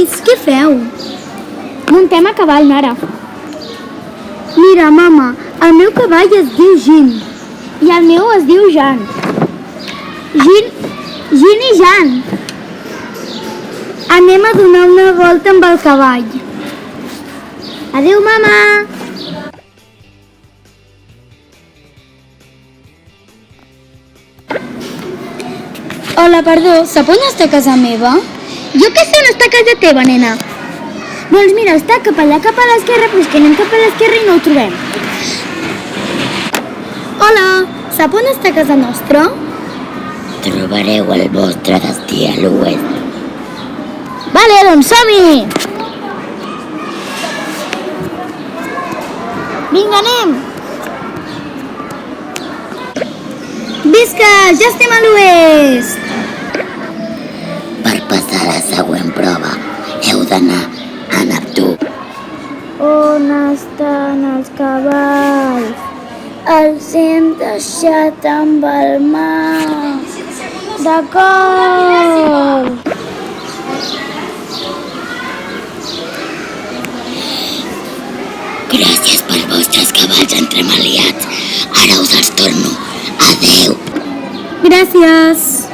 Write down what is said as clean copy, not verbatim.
Nois, què feu? Muntem a cavall, Nara. Mira, mama, el meu cavall es diu Gin. I el meu es diu Jan. Gin i Jan. Anem a donar una volta amb el cavall. Adéu, mama! Hola, perdó, sap on està casa meva? Jo què sé on està casa teva, nena? Doncs mira, està cap allà, cap a l'esquerra, però és que anem cap a l'esquerra i no ho trobem. Hola, sap on està casa nostra? Trobareu el vostre destí a l'oest. Vale, doncs som-hi! Vinga, anem! Visca, ja estem a l'oest! Per passar la següent prova, heu d'anar a Neptú. On estan els cavalls? Els hem deixat amb el mar. D'acord. Gràcies pels vostres cavalls entremaliats. Ara us els torno. Adeu. Gràcies.